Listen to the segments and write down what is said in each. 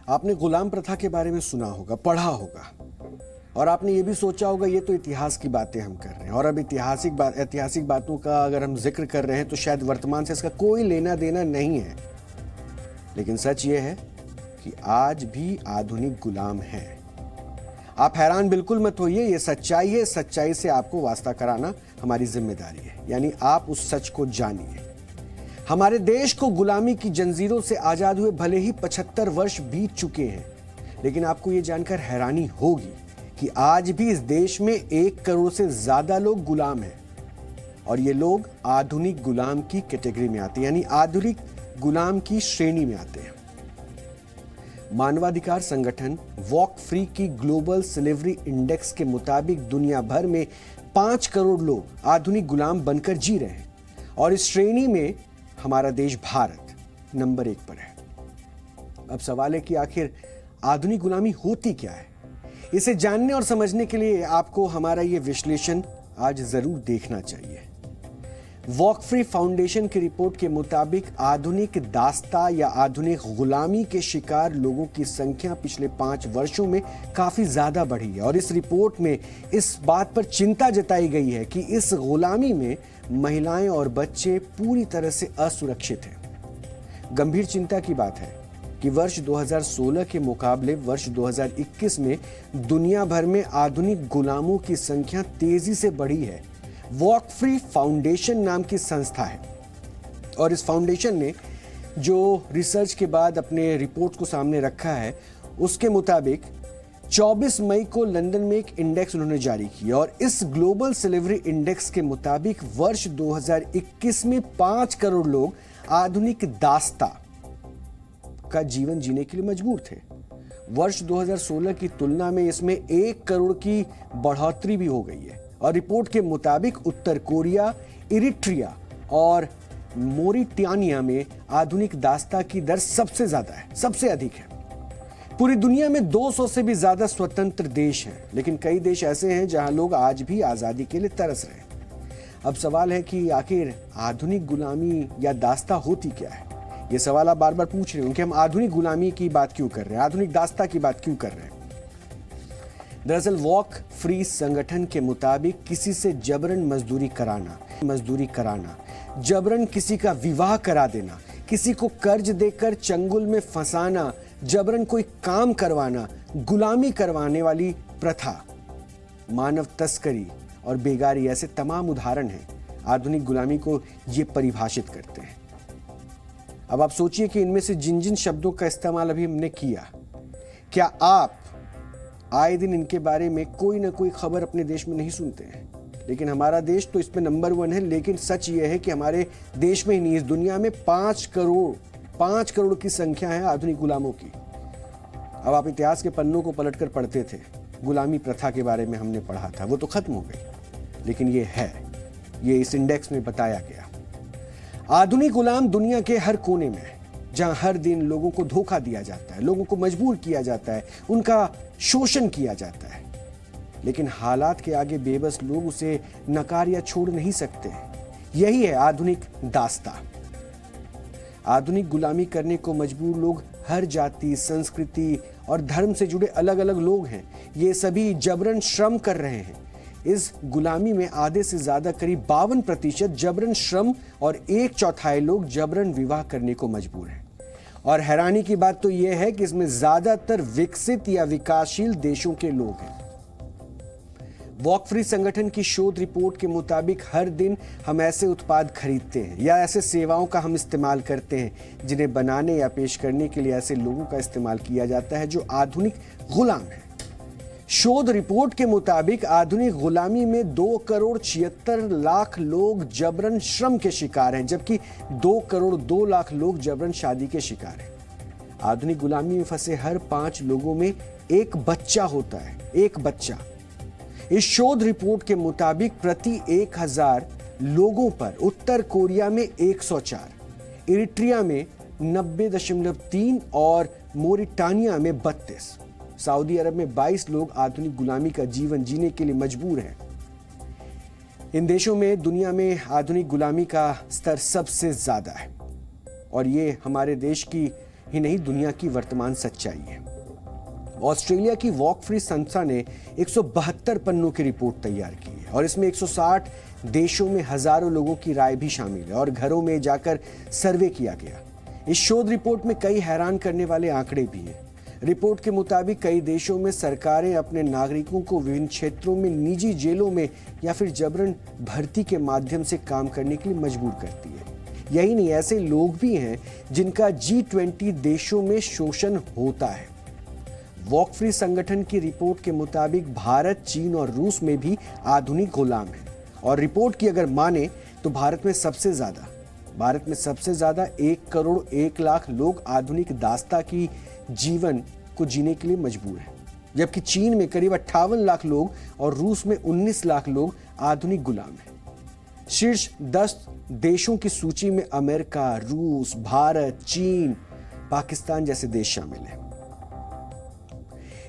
आपने गुलाम प्रथा के बारे में सुना होगा, पढ़ा होगा, और आपने ये भी सोचा होगा ये तो इतिहास की बातें हम कर रहे हैं, और अब ऐतिहासिक बातों का अगर हम जिक्र कर रहे हैं तो शायद वर्तमान से इसका कोई लेना देना नहीं है। लेकिन सच ये है कि आज भी आधुनिक गुलाम हैं। आप हैरान बिल्कुल मत होइए, ये सच्चाई है। सच्चाई से आपको वास्ता कराना हमारी जिम्मेदारी है, यानी आप उस सच को जानिए। हमारे देश को गुलामी की जंजीरों से आजाद हुए भले ही 75 वर्ष बीत चुके हैं, लेकिन आपको ये जानकर हैरानी होगी कि आज भी इस देश में 1 करोड़ से ज्यादा लोग गुलाम हैं, और ये लोग आधुनिक गुलाम की कैटेगरी में आते हैं, यानी आधुनिक गुलाम की श्रेणी में आते हैं। मानवाधिकार संगठन वॉक फ्री की ग्लोबल स्लेवरी इंडेक्स के मुताबिक दुनिया भर में 5 करोड़ लोग आधुनिक गुलाम बनकर जी रहे हैं, और इस श्रेणी में हमारा देश भारत नंबर 1 पर है। अब सवाल है कि आखिर आधुनिक गुलामी होती क्या है? इसे जानने और समझने के लिए आपको हमारा ये विश्लेषण आज जरूर देखना चाहिए। वॉक फ्री फाउंडेशन की रिपोर्ट के मुताबिक आधुनिक दास्ता या आधुनिक गुलामी के शिकार लोगों की संख्या पिछले 5 वर्षों में काफी ज्यादा बढ़ी है, और इस रिपोर्ट में इस बात पर चिंता जताई गई है कि इस गुलामी में महिलाएं और बच्चे पूरी तरह से असुरक्षित हैं। गंभीर चिंता की बात है कि वर्ष 2016 के मुकाबले वर्ष 2021 में दुनिया भर में आधुनिक गुलामों की संख्या तेजी से बढ़ी है। वॉक फ्री फाउंडेशन नाम की संस्था है, और इस फाउंडेशन ने जो रिसर्च के बाद अपने रिपोर्ट को सामने रखा है, उसके मुताबिक 24 मई को लंदन में एक इंडेक्स उन्होंने जारी की, और इस ग्लोबल स्लेवरी इंडेक्स के मुताबिक वर्ष 2021 में 5 करोड़ लोग आधुनिक दास्ता का जीवन जीने के लिए मजबूर थे। वर्ष 2016 की तुलना में इसमें 1 करोड़ की बढ़ोतरी भी हो गई है, और रिपोर्ट के मुताबिक उत्तर कोरिया, इरिट्रिया और मोरिटानिया में आधुनिक दास्ता की दर सबसे ज्यादा है, सबसे अधिक है। पूरी दुनिया में 200 से भी ज्यादा स्वतंत्र देश हैं, लेकिन कई देश ऐसे हैं जहां लोग आज भी आजादी के लिए तरस रहे हैं। अब सवाल है कि आखिर आधुनिक गुलामी या दास्ता होती क्या है? ये सवाल आप बार बार पूछ रहे हो कि हम आधुनिक गुलामी की बात क्यों कर रहे हैं, आधुनिक दास्ता की बात क्यों कर रहे हैं। दरअसल वॉक फ्री संगठन के मुताबिक किसी से जबरन मजदूरी कराना, जबरन किसी का विवाह करा देना, किसी को कर्ज देकर चंगुल में फंसाना, जबरन कोई काम करवाना, गुलामी करवाने वाली प्रथा, मानव तस्करी और बेगारी ऐसे तमाम उदाहरण हैं आधुनिक गुलामी को ये परिभाषित करते हैं। अब आप सोचिए कि इनमें से जिन जिन शब्दों का इस्तेमाल अभी हमने किया, क्या आप आए दिन इनके बारे में कोई ना कोई खबर अपने देश में नहीं सुनते हैं? लेकिन हमारा देश तो इसमें नंबर 1 है। लेकिन सच ये है कि हमारे देश में ही नहीं, इस दुनिया में 5 करोड़ की संख्या है आधुनिक गुलामों की। अब आप इतिहास के पन्नों को पलटकर पढ़ते थे, गुलामी प्रथा के बारे में हमने पढ़ा था, वो तो खत्म हो गई, लेकिन ये इस इंडेक्स में बताया गया। आधुनिक गुलाम दुनिया के हर कोने में है, जहां हर दिन लोगों को धोखा दिया जाता है, लोगों को मजबूर किया जाता है, उनका शोषण किया जाता है। लेकिन हालात के आगे बेबस लोग उसे नकार या छोड़ नहीं सकते। यही है आधुनिक दास्ता। आधुनिक गुलामी करने को मजबूर लोग हर जाति, संस्कृति और धर्म से जुड़े अलग अलग लोग हैं। ये सभी जबरन श्रम कर रहे हैं। इस गुलामी में आधे से ज्यादा करीब 52% जबरन श्रम और 1/4 लोग जबरन विवाह करने को मजबूर हैं। और हैरानी की बात तो यह है कि इसमें ज्यादातर विकसित या विकासशील देशों के लोग हैं। वॉक फ्री संगठन की शोध रिपोर्ट के मुताबिक हर दिन हम ऐसे उत्पाद खरीदते हैं या ऐसे सेवाओं का हम इस्तेमाल करते हैं जिन्हें बनाने या पेश करने के लिए ऐसे लोगों का इस्तेमाल किया जाता है जो आधुनिक गुलाम हैं। शोध रिपोर्ट के मुताबिक आधुनिक गुलामी में 2 करोड़ 76 लाख लोग जबरन श्रम के शिकार हैं, जबकि 2 करोड़ 2 लाख लोग जबरन शादी के शिकार हैं। आधुनिक गुलामी में फंसे हर 5 लोगों में एक बच्चा होता है, एक बच्चा। इस शोध रिपोर्ट के मुताबिक प्रति 1000 लोगों पर उत्तर कोरिया में 104, इरिट्रिया में 90.3 और मोरिटानिया में 32, सऊदी अरब में 22 लोग आधुनिक गुलामी का जीवन जीने के लिए मजबूर हैं। इन देशों में दुनिया में आधुनिक गुलामी का स्तर सबसे ज्यादा है, और ये हमारे देश की ही नहीं दुनिया की वर्तमान सच्चाई है। ऑस्ट्रेलिया की वॉक फ्री संस्था ने 172 पन्नों की रिपोर्ट तैयार की है और इसमें 160 देशों में हजारों लोगों की राय भी शामिल है और घरों में जाकर सर्वे किया गया। इस शोध रिपोर्ट में कई हैरान करने वाले आंकड़े भी हैं। रिपोर्ट के मुताबिक कई देशों में सरकारें अपने नागरिकों को विभिन्न क्षेत्रों में निजी जेलों में या फिर जबरन भर्ती के माध्यम से काम करने के लिए मजबूर करती है। यही नहीं, ऐसे लोग भी हैं जिनका G20 देशों में शोषण होता है। वॉक फ्री संगठन की रिपोर्ट के मुताबिक भारत, चीन और रूस में भी आधुनिक गुलाम है और रिपोर्ट की अगर माने तो भारत में सबसे ज्यादा 1 करोड़ 1 लाख लोग आधुनिक दास्ता की जीवन को जीने के लिए मजबूर हैं, जबकि चीन में करीब 58 लाख लोग और रूस में 19 लाख लोग आधुनिक गुलाम हैं। शीर्ष 10 देशों की सूची में अमेरिका, रूस, भारत, चीन, पाकिस्तान जैसे देश शामिल हैं।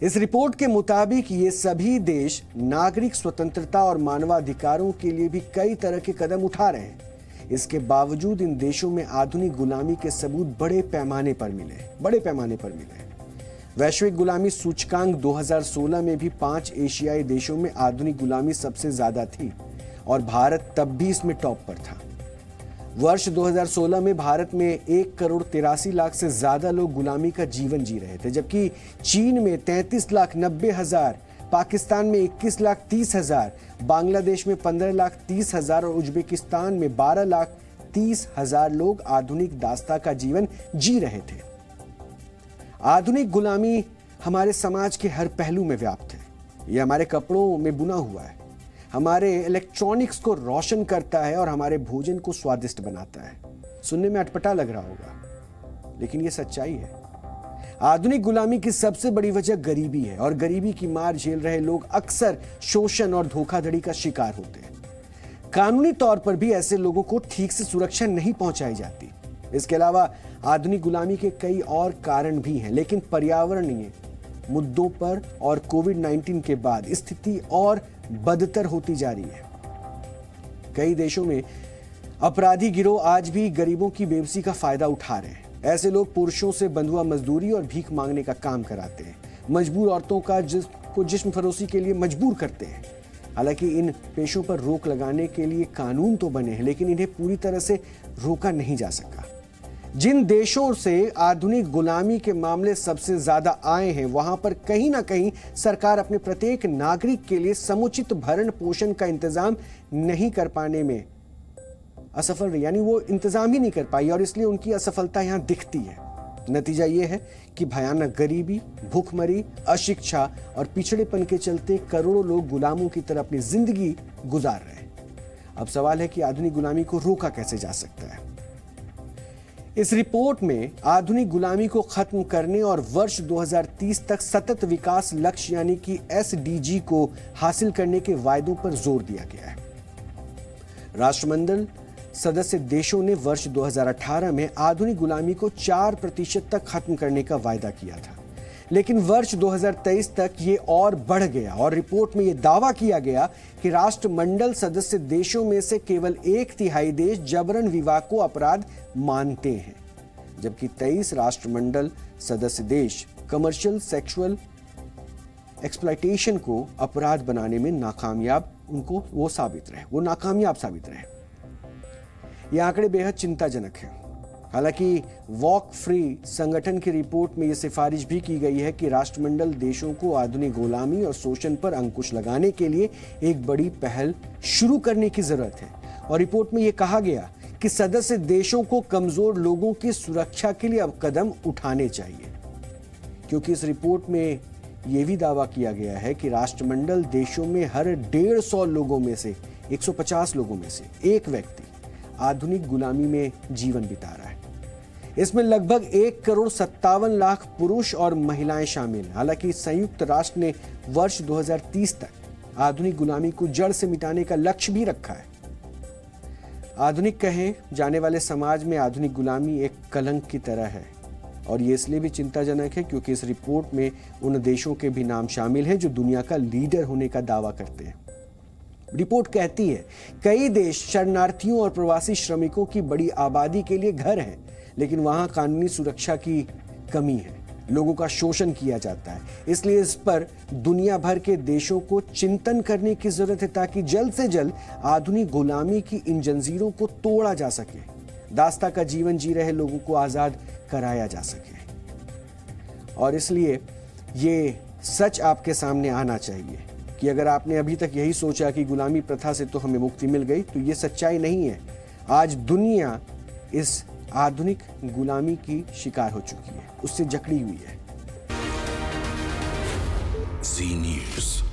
इस रिपोर्ट के मुताबिक ये सभी देश नागरिक स्वतंत्रता और मानवाधिकारों के लिए भी कई तरह के कदम उठा रहे हैं। इसके बावजूद इन देशों में आधुनिक गुलामी के सबूत बड़े पैमाने पर मिले। वैश्विक गुलामी सूचकांक 2016 में भी 5 एशियाई देशों में आधुनिक गुलामी सबसे ज्यादा थी और भारत तब भी इसमें टॉप पर था। वर्ष 2016 में भारत में 1 करोड़ 83 लाख से ज्यादा लोग गुलामी का जीवन जी रहे थे, जबकि चीन में 33 लाख 90 हजार, पाकिस्तान में 21 लाख 30 हजार, बांग्लादेश में 15 लाख 30 हजार और उज्बेकिस्तान में 12 लाख 30 हजार लोग आधुनिक दास्ता का जीवन जी रहे थे। आधुनिक गुलामी हमारे समाज के हर पहलू में व्याप्त है। यह हमारे कपड़ों में बुना हुआ है, हमारे इलेक्ट्रॉनिक्स को रोशन करता है और हमारे भोजन को स्वादिष्ट बनाता है। सुनने में अटपटा लग रहा होगा, लेकिन यह सच्चाई है। आधुनिक गुलामी की सबसे बड़ी वजह गरीबी है और गरीबी की मार झेल रहे लोग अक्सर शोषण और धोखाधड़ी का शिकार होते हैं। कानूनी तौर पर भी ऐसे लोगों को ठीक से सुरक्षा नहीं पहुंचाई जाती। इसके अलावा आधुनिक गुलामी के कई और कारण भी हैं, लेकिन पर्यावरणीय मुद्दों पर और कोविड-19 के बाद स्थिति और बदतर होती जा रही है। कई देशों में अपराधी गिरोह आज भी गरीबों की बेबसी का फायदा उठा रहे हैं। ऐसे लोग पुरुषों से बंधुआ मजदूरी और भीख मांगने का काम कराते हैं, मजबूर औरतों को जिस्म फरोशी के लिए मजबूर करते हैं। हालांकि इन पेशों पर रोक लगाने के लिए कानून तो बने हैं, लेकिन इन्हें पूरी तरह से रोका नहीं जा सका। जिन देशों से आधुनिक गुलामी के मामले सबसे ज्यादा आए हैं, वहां पर कहीं ना कहीं सरकार अपने प्रत्येक नागरिक के लिए समुचित भरण पोषण का इंतजाम नहीं कर पाने में असफल रही, यानी वो इंतजाम ही नहीं कर पाई और इसलिए उनकी असफलता यहां दिखती है। नतीजा यह है कि भयानक गरीबी, भूखमरी, अशिक्षा और पिछड़ेपन के चलते करोड़ों लोग गुलामों की तरह अपनी जिंदगी गुजार रहे हैं। अब सवाल है कि आधुनिक गुलामी को रोका कैसे जा सकता है। इस रिपोर्ट में आधुनिक गुलामी को खत्म करने और वर्ष 2030 तक सतत विकास लक्ष्य यानी कि SDG को हासिल करने के वायदों पर जोर दिया गया है। राष्ट्रमंडल सदस्य देशों ने वर्ष 2018 में आधुनिक गुलामी को 4% तक खत्म करने का वायदा किया था, लेकिन वर्ष 2023 तक ये और बढ़ गया और रिपोर्ट में यह दावा किया गया कि राष्ट्रमंडल सदस्य देशों में से केवल 1/3 देश जबरन विवाह को अपराध मानते हैं, जबकि 23 राष्ट्रमंडल सदस्य देश कमर्शियल सेक्सुअल एक्सप्लॉयटेशन को अपराध बनाने में नाकामयाब साबित रहे। ये आंकड़े बेहद चिंताजनक हैं। हालांकि वॉक फ्री संगठन की रिपोर्ट में यह सिफारिश भी की गई है कि राष्ट्रमंडल देशों को आधुनिक गुलामी और शोषण पर अंकुश लगाने के लिए एक बड़ी पहल शुरू करने की जरूरत है। और रिपोर्ट में यह कहा गया कि सदस्य देशों को कमजोर लोगों की सुरक्षा के लिए अब कदम उठाने चाहिए, क्योंकि इस रिपोर्ट में यह भी दावा किया गया है कि राष्ट्रमंडल देशों में हर 150 लोगों में से 150 लोगों में से एक व्यक्ति आधुनिक गुलामी में जीवन बिता रहा है। इसमें लगभग 1 करोड़ 57 लाख पुरुष और महिलाएं शामिल हैं। हालांकि संयुक्त राष्ट्र ने वर्ष 2030 तक आधुनिक गुलामी को जड़ से मिटाने का लक्ष्य भी रखा है। आधुनिक कहे जाने वाले समाज में आधुनिक गुलामी एक कलंक की तरह है और ये इसलिए भी चिंताजनक है क्योंकि इस रिपोर्ट में उन देशों के भी नाम शामिल हैं जो दुनिया का लीडर होने का दावा करते हैं। रिपोर्ट कहती है कई देश शरणार्थियों और प्रवासी श्रमिकों की बड़ी आबादी के लिए घर हैं, लेकिन वहां कानूनी सुरक्षा की कमी है, लोगों का शोषण किया जाता है। इसलिए इस पर दुनिया भर के देशों को चिंतन करने की जरूरत है ताकि जल्द से जल्द आधुनिक गुलामी की इन जंजीरों को तोड़ा जा सके, दास्ता का जीवन जी रहे लोगों को आजाद कराया जा सके। और इसलिए ये सच आपके सामने आना चाहिए कि अगर आपने अभी तक यही सोचा कि गुलामी प्रथा से तो हमें मुक्ति मिल गई, तो ये सच्चाई नहीं है। आज दुनिया इस आधुनिक गुलामी की शिकार हो चुकी है, उससे जकड़ी हुई है। जी न्यूज़।